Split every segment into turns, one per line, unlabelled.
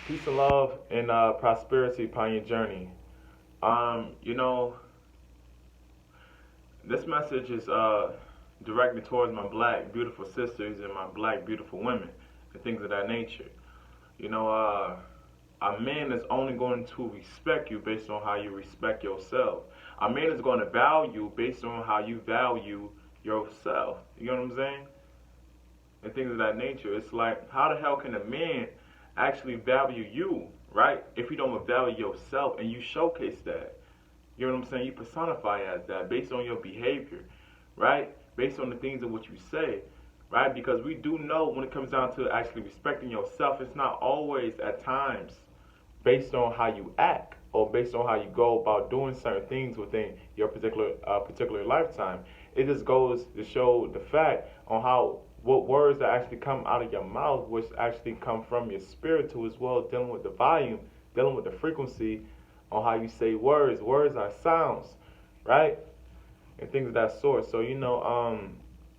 Peace and love and prosperity upon your journey. You know, this message is directed towards my black beautiful sisters and my black beautiful women and things of that nature. You know, a man is only going to respect you based on how you respect yourself. A man is going to value you based on how you value yourself. You know what I'm saying? And things of that nature. It's like, how the hell can a man actually value you, right? If you don't value yourself and you showcase that. You know what I'm saying? You personify as that based on your behavior, right? Based on the things in which you say, right? Because we do know when it comes down to actually respecting yourself, it's not always at times based on how you act or based on how you go about doing certain things within your particular lifetime. It just goes to show the fact on how what words that actually come out of your mouth, which actually come from your spirit too as well, dealing with the volume, dealing with the frequency on how you say words. Words are sounds, right? And things of that sort. So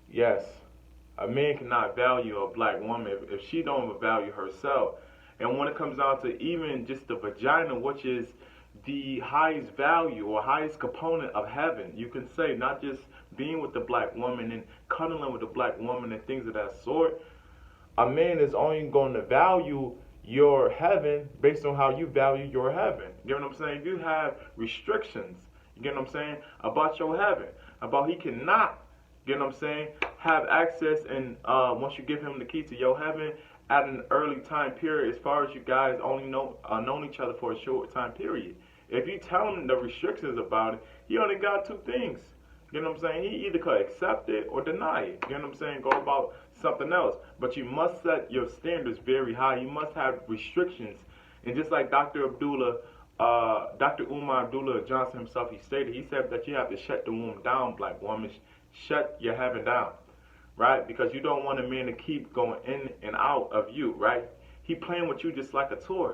yes, a man cannot value a black woman if she don't value herself. And when it comes down to even just the vagina, which is the highest value or highest component of heaven, you can say, not just being with the black woman and cuddling with the black woman and things of that sort. A man is only going to value your heaven based on how you value your heaven. You know what I'm saying? You have restrictions, you get what I'm saying, about your heaven, about he cannot, you know what I'm saying, have access and once you give him the key to your heaven at an early time period, as far as you guys only known each other for a short time period. If you tell him the restrictions about it, he only got two things. You know what I'm saying? He either could accept it or deny it. You know what I'm saying? Go about something else. But you must set your standards very high. You must have restrictions. And just like Dr. Umar Abdullah Johnson himself, he stated, he said that you have to shut the womb down, black woman. Shut your heaven down, right? Because you don't want a man to keep going in and out of you, right? He playing with you just like a toy.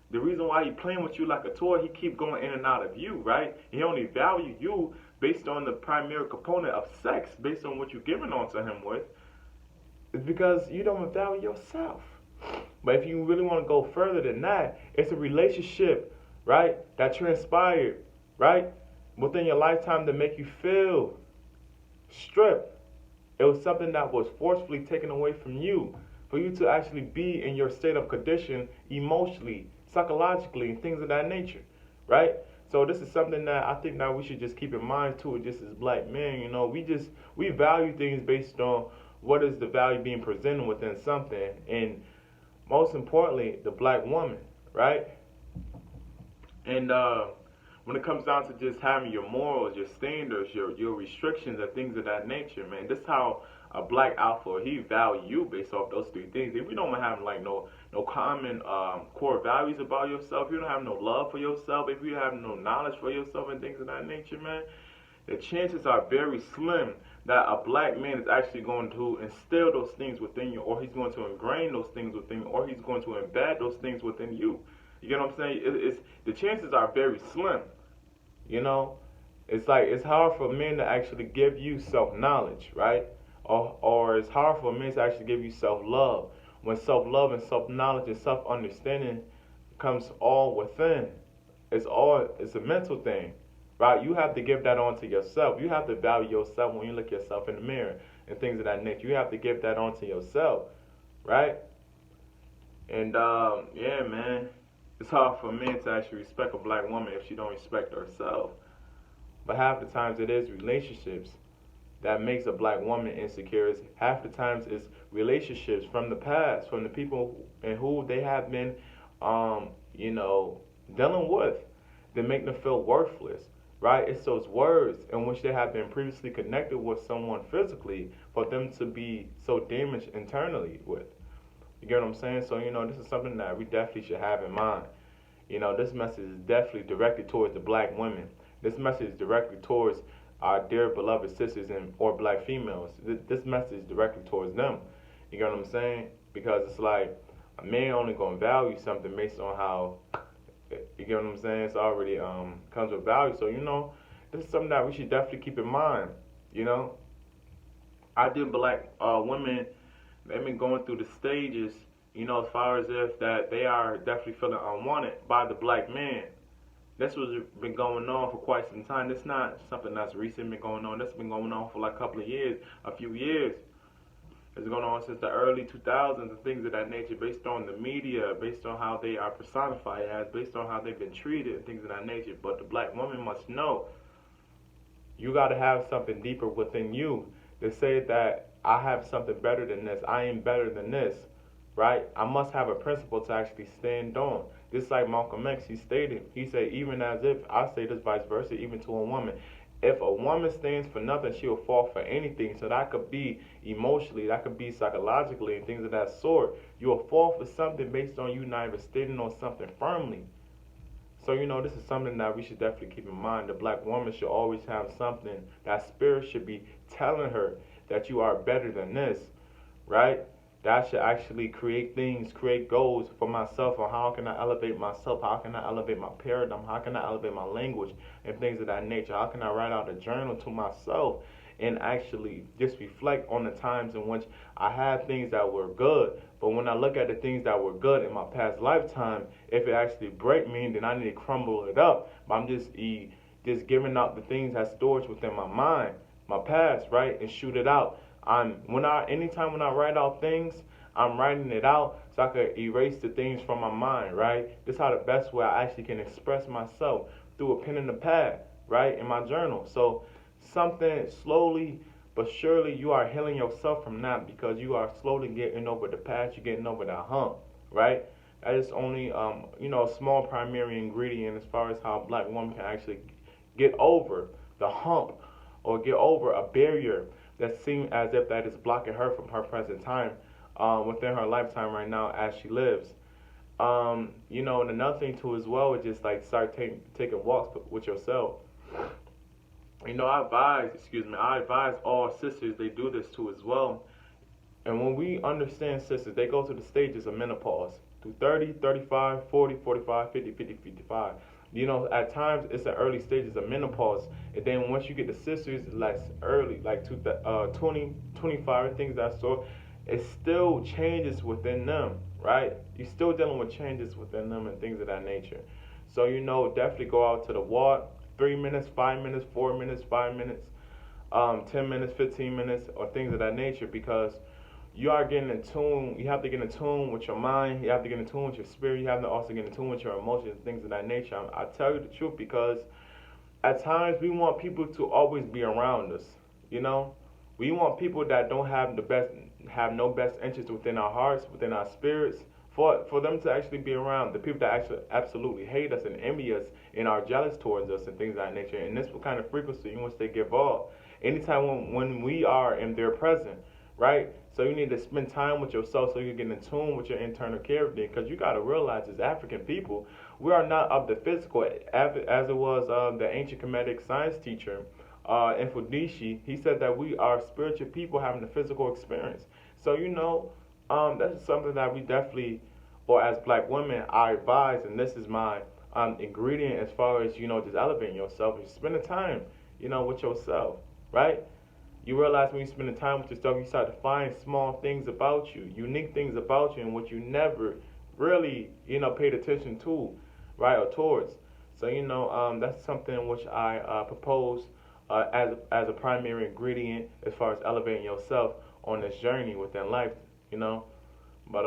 The reason why he playing with you like a toy, he keep going in and out of you, right? He only value you based on the primary component of sex, based on what you're giving onto him with, is because you don't value yourself. But if you really want to go further than that, it's a relationship, right, that transpired, right, within your lifetime to make you feel stripped. It was something that was forcefully taken away from you for you to actually be in your state of condition emotionally, psychologically, and things of that nature, right? So this is something that I think that we should just keep in mind too, just as black men. We value things based on what is the value being presented within something, and most importantly, the black woman, right? And when it comes down to just having your morals, your standards, your restrictions, and things of that nature, man, this is how a black alpha he value you based off those three things. If you don't have like no common core values about yourself, you don't have no love for yourself, if you have no knowledge for yourself and things of that nature, man, the chances are very slim that a black man is actually going to instill those things within you, or he's going to ingrain those things within you, or he's going to embed those things within you. You get what I'm saying? It's the chances are very slim. You know, it's like it's hard for men to actually give you self knowledge, right? Or it's hard for men to actually give you self love. When self love and self knowledge and self understanding comes all within, it's a mental thing, right? You have to give that on to yourself. You have to value yourself when you look yourself in the mirror and things of that nature. You have to give that on to yourself, right? And yeah, man, it's hard for men to actually respect a black woman if she don't respect herself. But half the times it is relationships that makes a black woman insecure. Half the times it's relationships from the past, from the people and who they have been, um, you know, dealing with, that make them feel worthless. Right? It's those words in which they have been previously connected with someone physically for them to be so damaged internally with. You get what I'm saying? So, this is something that we definitely should have in mind. This message is definitely directed towards the black women. This message is directly towards our dear beloved sisters and or black females. This message is directly towards them. You get what I'm saying? Because it's like a man only gonna value something based on how, you get what I'm saying. It's already comes with value. So this is something that we should definitely keep in mind. You know, I deal black women. They've been going through the stages, as far as if that they are definitely feeling unwanted by the black man. This was been going on for quite some time. It's not something that's recent been going on. This has been going on for like a couple of years, a few years. It's going on since the early 2000s and things of that nature, based on the media, based on how they are personified as, based on how they've been treated and things of that nature. But the black woman must know you got to have something deeper within you to say that I have something better than this. I am better than this, right? I must have a principle to actually stand on. Just like Malcolm X, he stated, he said, even as if, I say this vice versa, even to a woman. If a woman stands for nothing, she'll fall for anything. So that could be emotionally, that could be psychologically, and things of that sort. You'll fall for something based on you not even standing on something firmly. So, this is something that we should definitely keep in mind. The black woman should always have something. That spirit should be telling her that you are better than this, right? That should actually create things, create goals for myself on how can I elevate myself, how can I elevate my paradigm, how can I elevate my language and things of that nature. How can I write out a journal to myself and actually just reflect on the times in which I had things that were good. But when I look at the things that were good in my past lifetime, if it actually break me, then I need to crumble it up. But I'm just giving out the things that storage within my mind, my past, right, and shoot it out. Anytime when I write out things, I'm writing it out so I could erase the things from my mind, right? This is how the best way I actually can express myself, through a pen in the pad, right, in my journal. So something slowly but surely you are healing yourself from that, because you are slowly getting over the past, you're getting over that hump, right? That is only a small primary ingredient as far as how a black woman can actually get over the hump or get over a barrier that seems as if that is blocking her from her present time within her lifetime right now as she lives. And another thing too as well is just like start taking walks with yourself. I advise all sisters, they do this too as well. And when we understand sisters, they go through the stages of menopause through 30, 35, 40, 45, 50, 50, 55. At times it's the early stages of menopause. And then once you get the sisters, like early, like 20, 25, things that sort, it still changes within them, right? You're still dealing with changes within them and things of that nature. So, definitely go out to the walk, 3 minutes, 5 minutes, 4 minutes, 5 minutes, 10 minutes, 15 minutes, or things of that nature, because you are getting in tune. You have to get in tune with your mind. You have to get in tune with your spirit. You have to also get in tune with your emotions and things of that nature. I tell you the truth, because at times we want people to always be around us. We want people that don't have no best interest within our hearts, within our spirits, for them to actually be around. The people that actually absolutely hate us and envy us and are jealous towards us and things of that nature. And this kind of frequency in which they give off anytime when we are in their presence, right? So you need to spend time with yourself so you can get in tune with your internal character, because you got to realize, as African people, we are not of the physical, as it was the ancient Kemetic science teacher, Infodishi. He said that we are spiritual people having a physical experience. So that's something that we definitely, or as black women, I advise, and this is my ingredient as far as just elevating yourself, is spending time with yourself, right? You realize when you spend the time with yourself, you start to find small things about you, unique things about you, and what you never really, paid attention to, right, or towards. So, that's something which I propose as a primary ingredient as far as elevating yourself on this journey within life, But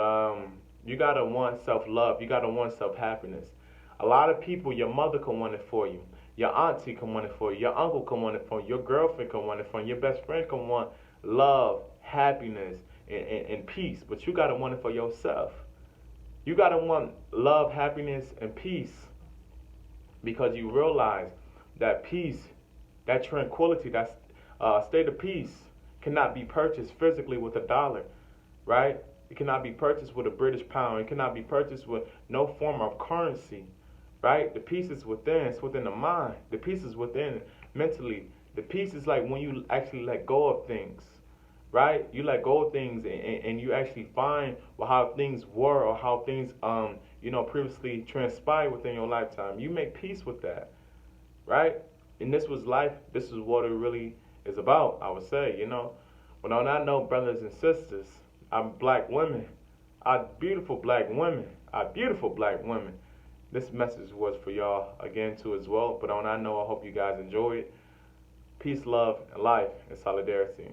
you gotta want self-love. You gotta want self-happiness. A lot of people, your mother can want it for you. Your auntie can want it for you. Your uncle can want it for you. Your girlfriend can want it for you. Your best friend can want love, happiness, and peace. But you got to want it for yourself. You got to want love, happiness, and peace, because you realize that peace, that tranquility, that state of peace cannot be purchased physically with a dollar, right? It cannot be purchased with a British pound. It cannot be purchased with no form of currency. Right? The peace is within. It's within the mind. The peace is within mentally. The peace is like when you actually let go of things. Right? You let go of things and you actually find how things were, or how things previously transpired within your lifetime. You make peace with that. Right? And this was life. This is what it really is about, I would say, But on that note, brothers and sisters, I'm black women. our beautiful black women, our beautiful black women. This message was for y'all again too as well. But on that note, I hope you guys enjoy it. Peace, love, and life, and solidarity.